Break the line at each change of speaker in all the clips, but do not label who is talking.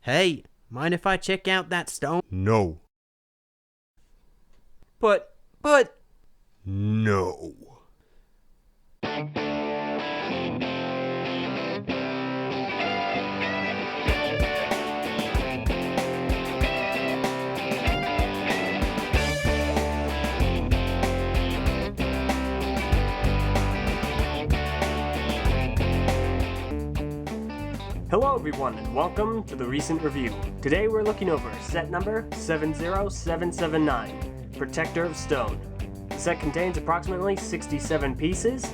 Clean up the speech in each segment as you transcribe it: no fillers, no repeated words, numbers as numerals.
Hey, mind if I check out that stone?
No.
But...
No.
Hello everyone and welcome to the recent review. Today we're looking over set number 70779, Protector of Stone. The set contains approximately 67 pieces,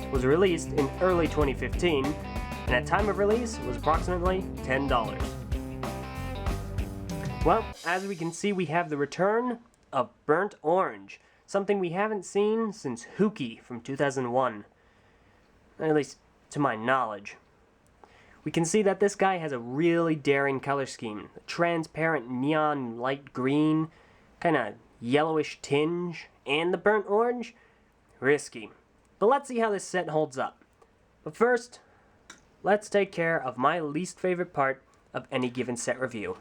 was released in early 2015, and at time of release was approximately $10. Well, as we can see, we have the return of Burnt Orange, something we haven't seen since Hookie from 2001, at least to my knowledge. We can see that this guy has a really daring color scheme. A transparent neon light green, kind of yellowish tinge, and the burnt orange? Risky. But let's see how this set holds up. But first, let's take care of my least favorite part of any given set review.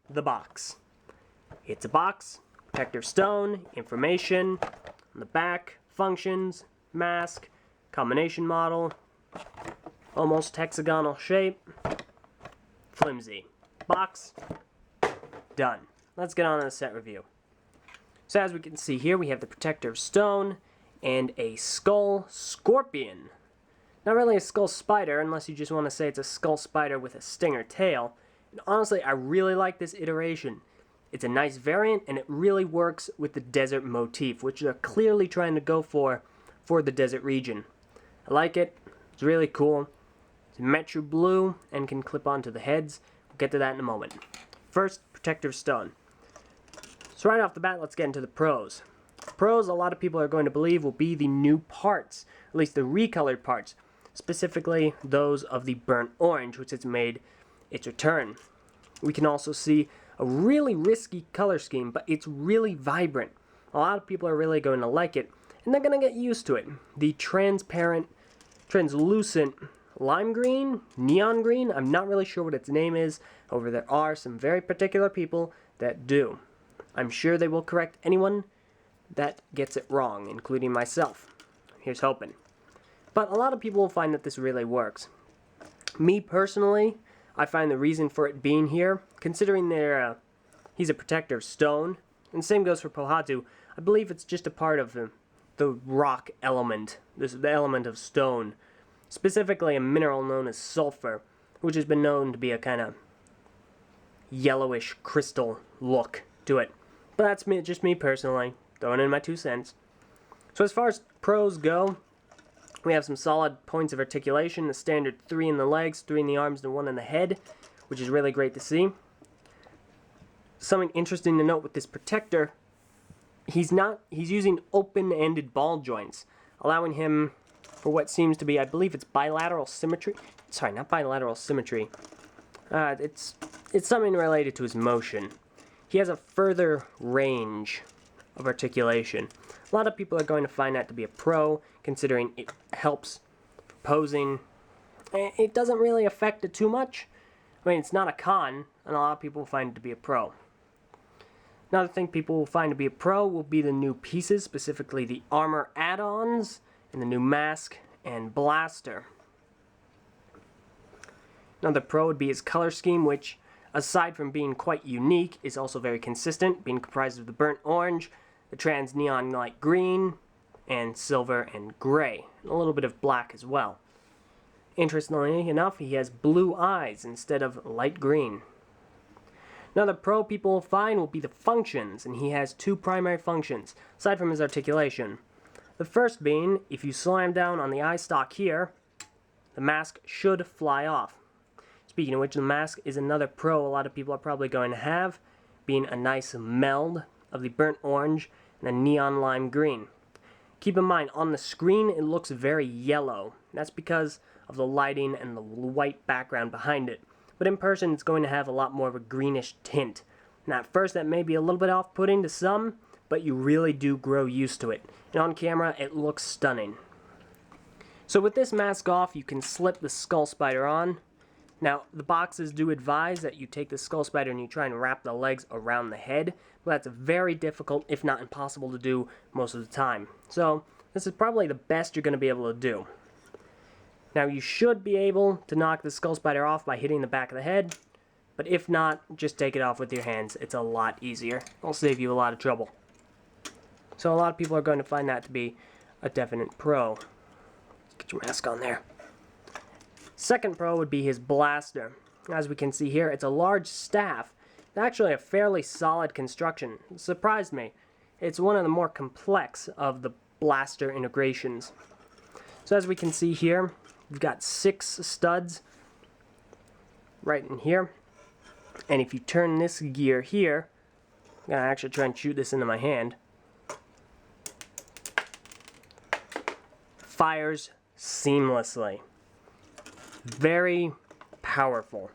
The box. It's a box, protective stone, information, on the back, functions, mask, combination model, almost hexagonal shape, flimsy. Box, done. Let's get on to the set review. So as we can see here, we have the protector of stone and a skull scorpion. Not really a skull spider, unless you just want to say it's a skull spider with a stinger tail. And honestly, I really like this iteration. It's a nice variant, and it really works with the desert motif, which they're clearly trying to go for the desert region. I like it. It's really cool. It's Metro Blue and can clip onto the heads. We'll get to that in a moment. First, protective stone. So right off the bat, let's get into the pros. Pros, a lot of people are going to believe, will be the new parts, at least the recolored parts, specifically those of the burnt orange, which has made its return. We can also see a really risky color scheme, but it's really vibrant. A lot of people are really going to like it, and they're going to get used to it. The translucent lime green, neon green, I'm not really sure what its name is. However, there are some very particular people that do. I'm sure they will correct anyone that gets it wrong, including myself. Here's hoping. But a lot of people will find that this really works. Me personally, I find the reason for it being here, considering he's a protector of stone, and same goes for Pohatu, I believe it's just a part of the rock element, the element of stone. Specifically a mineral known as sulfur, which has been known to be a kind of yellowish crystal look to it. But that's just me personally, throwing in my 2 cents. So as far as pros go, we have some solid points of articulation, the standard 3 in the legs, 3 in the arms, and 1 in the head, which is really great to see. Something interesting to note with this protector, he's using open-ended ball joints, allowing him for what seems to be, I believe it's bilateral symmetry. Sorry, not bilateral symmetry. It's something related to his motion. He has a further range of articulation. A lot of people are going to find that to be a pro, considering it helps posing. It doesn't really affect it too much. I mean, it's not a con, and a lot of people find it to be a pro. Another thing people will find to be a pro will be the new pieces, specifically the armor add-ons, and the new mask and blaster. Another pro would be his color scheme, which, aside from being quite unique, is also very consistent, being comprised of the burnt orange, the trans neon light green, and silver and gray, and a little bit of black as well. Interestingly enough, he has blue eyes instead of light green. Another pro people will find will be the functions, and he has 2 primary functions, aside from his articulation. The first being, if you slam down on the eye stalk here, the mask should fly off. Speaking of which, the mask is another pro a lot of people are probably going to have, being a nice meld of the burnt orange and a neon lime green. Keep in mind, on the screen it looks very yellow. That's because of the lighting and the white background behind it. But in person it's going to have a lot more of a greenish tint. And at first that may be a little bit off-putting to some, but you really do grow used to it. And on camera, it looks stunning. So with this mask off, you can slip the skull spider on, Now, the boxes do advise that you take the skull spider and you try and wrap the legs around the head, but that's very difficult, if not impossible to do most of the time. So, this is probably the best you're going to be able to do. Now, you should be able to knock the skull spider off by hitting the back of the head, but if not, just take it off with your hands. It's a lot easier. It'll save you a lot of trouble. So a lot of people are going to find that to be a definite pro. Get your mask on there. Second pro would be his blaster. As we can see here, it's a large staff. It's actually a fairly solid construction. It surprised me. It's one of the more complex of the blaster integrations. So as we can see here, we've got 6 studs right in here. And if you turn this gear here, I'm going to actually try and shoot this into my hand. Fires seamlessly. Very powerful.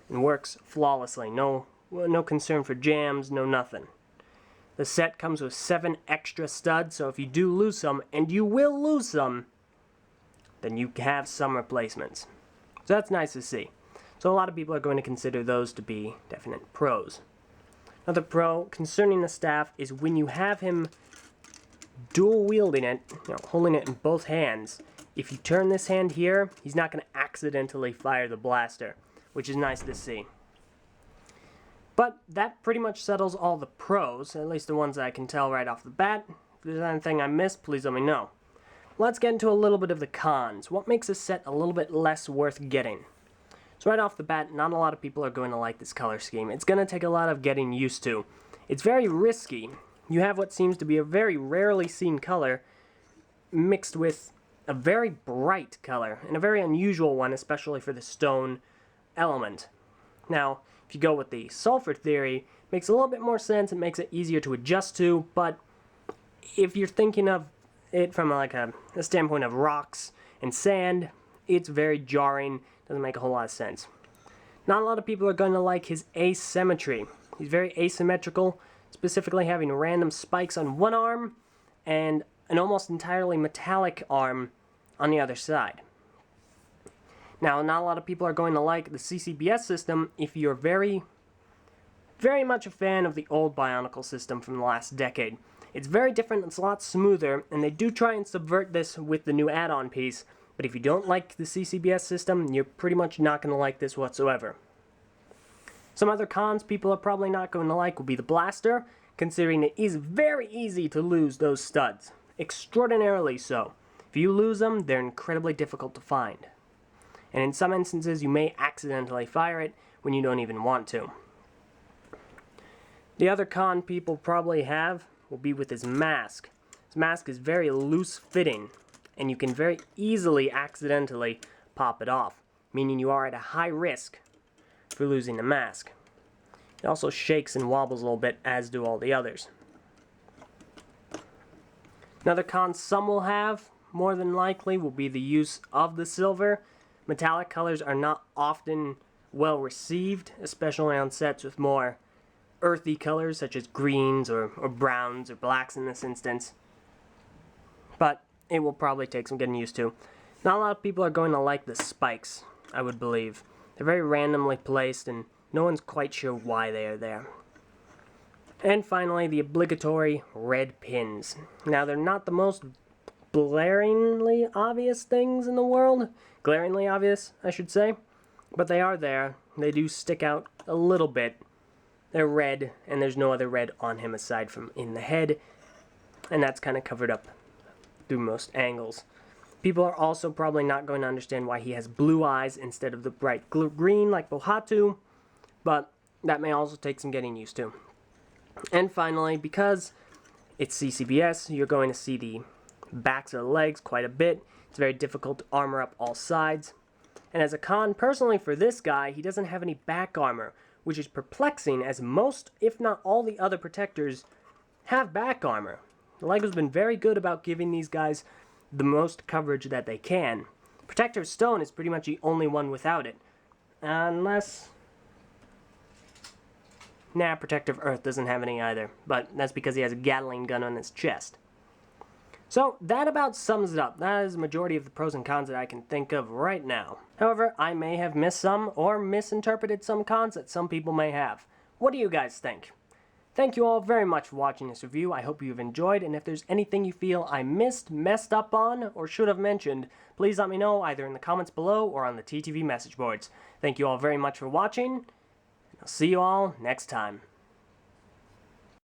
And works flawlessly. No concern for jams, no nothing. The set comes with 7 extra studs, so if you do lose some, and you will lose some, then you have some replacements. So that's nice to see. So a lot of people are going to consider those to be definite pros. Another pro concerning the staff is when you have him dual wielding it, holding it in both hands, if you turn this hand here, he's not going to accidentally fire the blaster, which is nice to see. But that pretty much settles all the pros, at least the ones that I can tell right off the bat. If there's anything I missed, please let me know. Let's get into a little bit of the cons. What makes a set a little bit less worth getting? So right off the bat, not a lot of people are going to like this color scheme. It's going to take a lot of getting used to. It's very risky. You have what seems to be a very rarely seen color mixed with a very bright color, and a very unusual one, especially for the stone element. Now, if you go with the sulfur theory, it makes a little bit more sense, it makes it easier to adjust to, but if you're thinking of it from like a standpoint of rocks and sand, it's very jarring, doesn't make a whole lot of sense. Not a lot of people are going to like his asymmetry. He's very asymmetrical, specifically having random spikes on one arm and an almost entirely metallic arm on the other side. Now, not a lot of people are going to like the CCBS system if you're very much a fan of the old Bionicle system from the last decade. It's very different, it's a lot smoother, and they do try and subvert this with the new add-on piece, but if you don't like the CCBS system, you're pretty much not going to like this whatsoever. Some other cons people are probably not going to like will be the blaster, considering it is very easy to lose those studs. Extraordinarily so. If you lose them, they're incredibly difficult to find. And in some instances, you may accidentally fire it when you don't even want to. The other con people probably have will be with his mask. His mask is very loose-fitting, and you can very easily accidentally pop it off, meaning you are at a high risk for losing the mask. It also shakes and wobbles a little bit, as do all the others. Another con some will have, more than likely, will be the use of the silver. Metallic colors are not often well received, especially on sets with more earthy colors such as greens or browns or blacks in this instance. But it will probably take some getting used to. Not a lot of people are going to like the spikes, I would believe. They're very randomly placed and no one's quite sure why they are there. And finally, the obligatory red pins. Now, they're not the most glaringly obvious things in the world. Glaringly obvious, I should say. But they are there. They do stick out a little bit. They're red, and there's no other red on him aside from in the head. And that's kind of covered up through most angles. People are also probably not going to understand why he has blue eyes instead of the bright green like Bohatu. But that may also take some getting used to. And finally, because it's CCBS, you're going to see the backs of the legs quite a bit. It's very difficult to armor up all sides. And as a con, personally for this guy, he doesn't have any back armor, which is perplexing as most, if not all the other protectors have back armor. LEGO's been very good about giving these guys the most coverage that they can. Protector Stone is pretty much the only one without it. Unless... Protective Earth doesn't have any either, but that's because he has a Gatling gun on his chest. So that about sums it up. That is the majority of the pros and cons that I can think of right now. However, I may have missed some or misinterpreted some cons that some people may have. What do you guys think? Thank you all very much for watching this review. I hope you've enjoyed, and if there's anything you feel I missed, messed up on, or should have mentioned, please let me know either in the comments below or on the TTV message boards. Thank you all very much for watching, and I'll see you all next time.